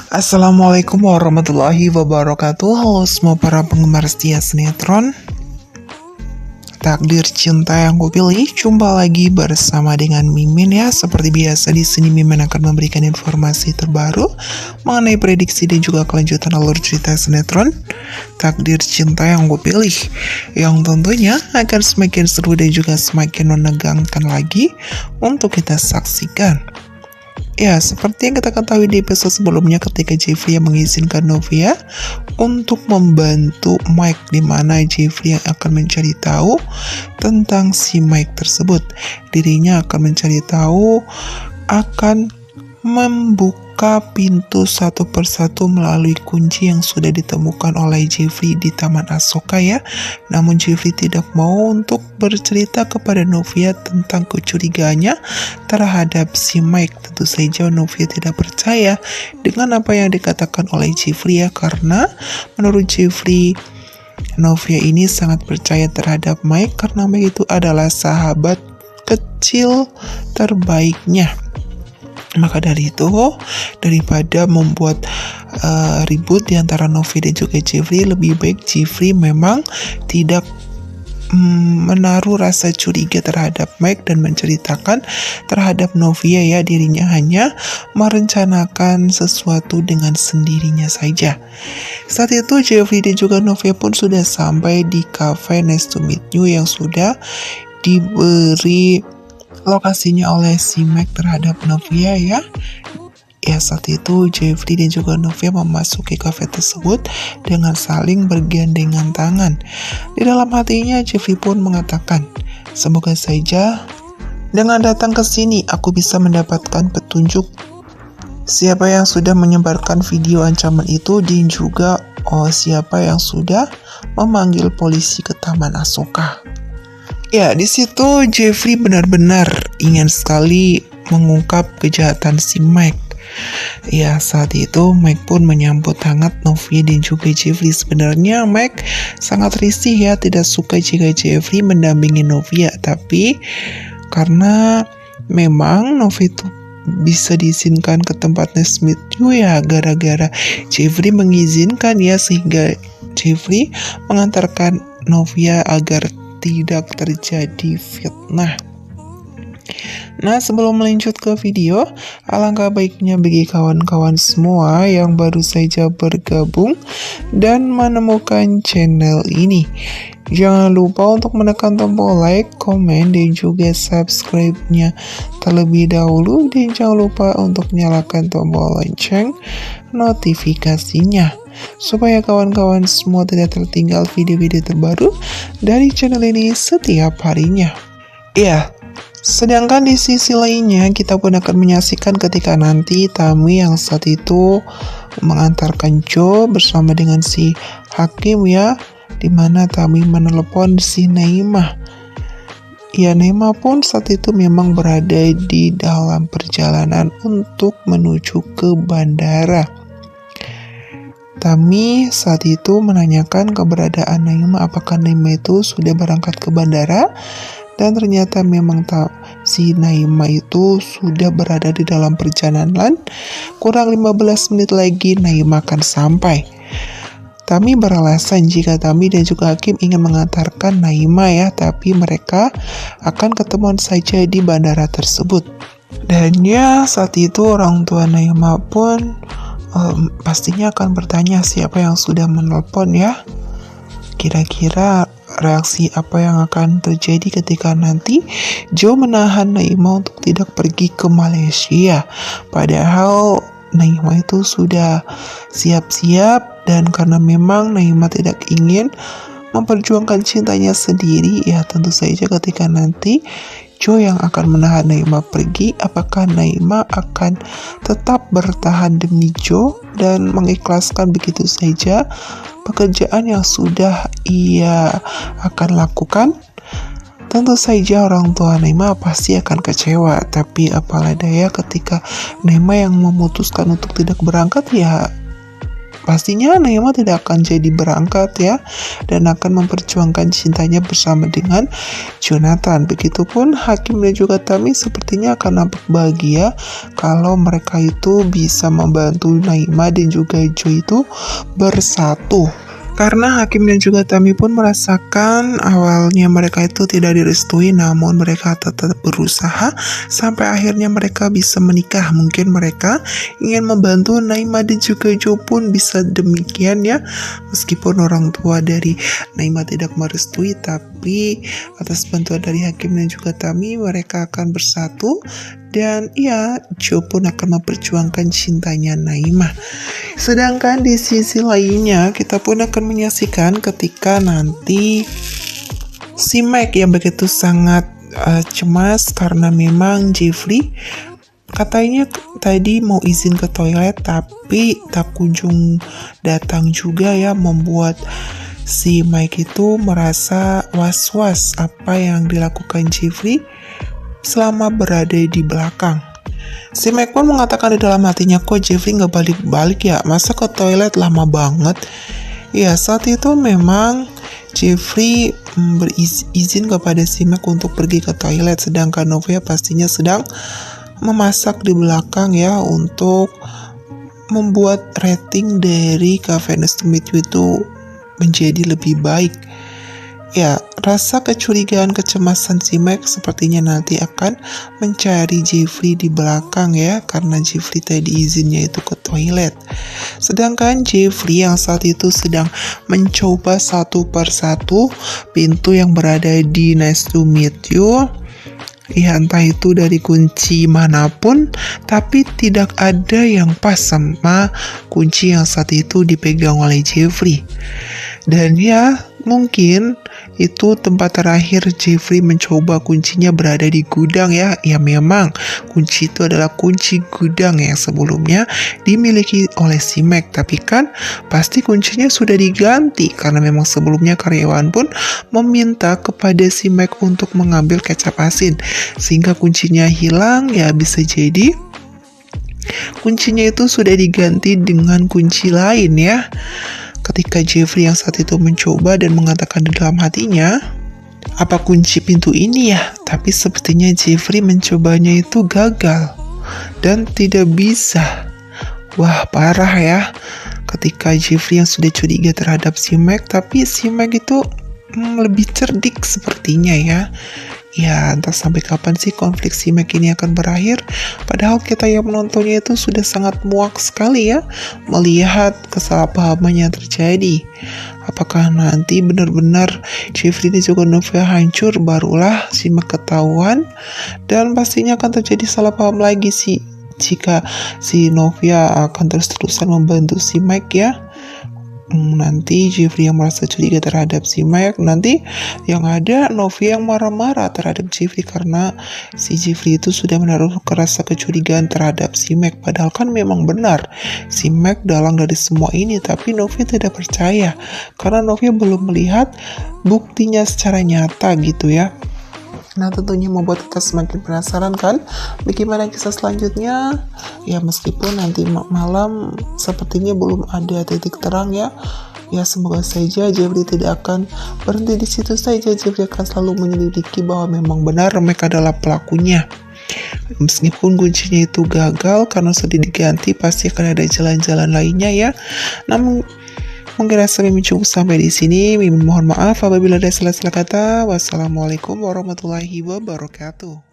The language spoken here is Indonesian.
Assalamualaikum warahmatullahi wabarakatuh. Halo semua para penggemar setia sinetron. Takdir Cinta yang kupilih, jumpa lagi bersama dengan Mimin ya. Seperti biasa di sini Mimin akan memberikan informasi terbaru mengenai prediksi dan juga kelanjutan alur cerita sinetron Takdir Cinta yang kupilih, yang tentunya akan semakin seru dan juga semakin menegangkan lagi untuk kita saksikan. Ya, seperti yang kita ketahui di episode sebelumnya ketika Jeffrey yang mengizinkan Novia untuk membantu Mike, di mana Jeffrey yang akan mencari tahu tentang si Mike tersebut. Dirinya akan mencari tahu, akan membuka pintu satu persatu melalui kunci yang sudah ditemukan oleh Jeffrey di Taman Asoka ya. Namun Jeffrey tidak mau untuk bercerita kepada Novia tentang kecurigaannya terhadap si Mike. Tentu saja Novia tidak percaya dengan apa yang dikatakan oleh Jeffrey ya, karena menurut Jeffrey, Novia ini sangat percaya terhadap Mike karena Mike itu adalah sahabat kecil terbaiknya. Maka dari itu, daripada membuat ribut di antara Novia dan juga Jeffrey, lebih baik Jeffrey memang tidak menaruh rasa curiga terhadap Mike dan menceritakan terhadap Novia ya. Dirinya hanya merencanakan sesuatu dengan sendirinya saja. Saat itu Jeffrey dan juga Novia pun sudah sampai di cafe Nice to Meet You yang sudah diberi lokasinya oleh si Mike terhadap Novia ya. Ya, saat itu Jeffrey dan juga Novia memasuki kafe tersebut dengan saling bergandengan tangan. Di dalam hatinya Jeffrey pun mengatakan, semoga saja dengan datang ke sini aku bisa mendapatkan petunjuk siapa yang sudah menyebarkan video ancaman itu dan juga siapa yang sudah memanggil polisi ke Taman Asoka. Ya, di situ Jeffrey benar-benar ingin sekali mengungkap kejahatan si Mike. Ya, saat itu Mike pun menyambut hangat Novia dan juga Jeffrey. Sebenarnya Mike sangat risih ya, tidak suka jika Jeffrey mendampingi Novia. Tapi karena memang Novia itu bisa diizinkan ke tempat Nice to Meet You ya, gara-gara Jeffrey mengizinkan ya, sehingga Jeffrey mengantarkan Novia agar tidak terjadi fitnah. Nah, sebelum melanjut ke video, alangkah baiknya bagi kawan-kawan semua yang baru saja bergabung dan menemukan channel ini, jangan lupa untuk menekan tombol like, komen, dan juga subscribe-nya terlebih dahulu, dan jangan lupa untuk nyalakan tombol lonceng notifikasinya supaya kawan-kawan semua tidak tertinggal video-video terbaru dari channel ini setiap harinya. Ya, sedangkan di sisi lainnya kita pun akan menyaksikan ketika nanti Tami yang saat itu mengantarkan Joe bersama dengan si Hakim ya, dimana Tami menelepon si Naimah. Ya, Naimah pun saat itu memang berada di dalam perjalanan untuk menuju ke bandara. Tami saat itu menanyakan keberadaan Naimah, apakah Naimah itu sudah berangkat ke bandara, dan ternyata memang si Naimah itu sudah berada di dalam perjalanan. Kurang 15 menit lagi Naimah akan sampai. Tami beralasan jika Tami dan juga Hakim ingin mengantarkan Naimah ya, tapi mereka akan ketemuan saja di bandara tersebut. Dan ya, saat itu orang tua Naimah pun pastinya akan bertanya siapa yang sudah menelpon ya. Kira-kira reaksi apa yang akan terjadi ketika nanti Joe menahan Naimah untuk tidak pergi ke Malaysia. Padahal Naimah itu sudah siap-siap, dan karena memang Naimah tidak ingin memperjuangkan cintanya sendiri, ya tentu saja ketika nanti Joe yang akan menahan Naimah pergi, apakah Naimah akan tetap bertahan demi Joe dan mengikhlaskan begitu saja pekerjaan yang sudah ia akan lakukan? Tentu saja orang tua Naimah pasti akan kecewa, tapi apalah daya ketika Naimah yang memutuskan untuk tidak berangkat, ya pastinya Naima tidak akan jadi berangkat ya, dan akan memperjuangkan cintanya bersama dengan Jonathan. Begitupun Hakim dan juga Tami sepertinya akan nampak bahagia kalau mereka itu bisa membantu Naima dan juga Joy itu bersatu. Karena Hakim dan juga Tami pun merasakan awalnya mereka itu tidak direstui, namun mereka tetap berusaha sampai akhirnya mereka bisa menikah. Mungkin mereka ingin membantu Naima dan juga Jo pun bisa demikian ya. Meskipun orang tua dari Naima tidak merestui, tapi atas bantuan dari Hakim dan juga Tami mereka akan bersatu. Dan ya, Jo pun akan memperjuangkan cintanya Naima. Sedangkan di sisi lainnya, kita pun akan menyaksikan ketika nanti si Mike yang begitu sangat cemas karena memang Jeffrey katanya tadi mau izin ke toilet tapi tak kunjung datang juga ya, membuat si Mike itu merasa was-was apa yang dilakukan Jeffrey selama berada di belakang. Si Mike pun mengatakan di dalam hatinya, kok Jeffrey nggak balik-balik ya, masa ke toilet lama banget. Ya, saat itu memang Jeffrey berizin kepada si Mike untuk pergi ke toilet, sedangkan Novia pastinya sedang memasak di belakang ya, untuk membuat rating dari Cafe Nice to Meet You itu menjadi lebih baik. Ya, rasa kecurigaan kecemasan si Mike sepertinya nanti akan mencari Jeffrey di belakang ya, karena Jeffrey tadi izinnya itu ke toilet. Sedangkan Jeffrey yang saat itu sedang mencoba satu persatu pintu yang berada di Nice to Meet You. Ya, entah itu dari kunci manapun, tapi tidak ada yang pas sama kunci yang saat itu dipegang oleh Jeffrey. Dan ya, mungkin itu tempat terakhir Jeffrey mencoba kuncinya berada di gudang ya. Ya, memang kunci itu adalah kunci gudang yang sebelumnya dimiliki oleh si Mike. Tapi kan pasti kuncinya sudah diganti karena memang sebelumnya karyawan pun meminta kepada si Mike untuk mengambil kecap asin. Sehingga kuncinya hilang ya, bisa jadi kuncinya itu sudah diganti dengan kunci lain ya. Ketika Jeffrey yang saat itu mencoba dan mengatakan di dalam hatinya, apa kunci pintu ini ya? Tapi sepertinya Jeffrey mencobanya itu gagal dan tidak bisa. Wah, parah ya. Ketika Jeffrey yang sudah curiga terhadap si Mike, tapi si Mike itu lebih cerdik sepertinya ya. Ya, entah sampai kapan sih konflik si Mike ini akan berakhir. Padahal kita yang menontonnya itu sudah sangat muak sekali ya melihat kesalahpahaman yang terjadi. Apakah nanti benar-benar Jeffrey dan juga Novia hancur, barulah si Mike ketahuan, dan pastinya akan terjadi salah paham lagi sih jika si Novia akan terus-terusan membantu si Mike ya. Nanti Jeffrey yang merasa curiga terhadap si Mike, nanti yang ada Novia yang marah-marah terhadap Jeffrey karena si Jeffrey itu sudah menaruh rasa kecurigaan terhadap si Mike. Padahal kan memang benar si Mike dalang dari semua ini, tapi Novia tidak percaya karena Novia belum melihat buktinya secara nyata gitu ya. Nah, tentunya membuat kita semakin penasaran kan bagaimana kisah selanjutnya. Ya, meskipun nanti malam sepertinya belum ada titik terang ya. Ya, semoga saja Jeffrey tidak akan berhenti di situ saja. Jeffrey akan selalu menyelidiki bahwa memang benar mereka adalah pelakunya. Meskipun kuncinya itu gagal karena sudah diganti, pasti akan ada jalan-jalan lainnya ya. Namun mungkin rasa Mimin cukup sampai di sini. Mimin mohon maaf apabila ada salah-salah kata. Wassalamualaikum warahmatullahi wabarakatuh.